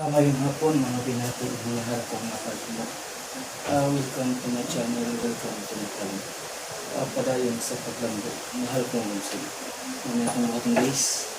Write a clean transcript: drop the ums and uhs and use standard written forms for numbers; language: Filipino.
Ngayong hapon, mga binati, mahal kong matalino. Welcome to my channel, welcome to my channel. Padayon sa paglambot, mahal kong munsod. Mamaya kong ating guys.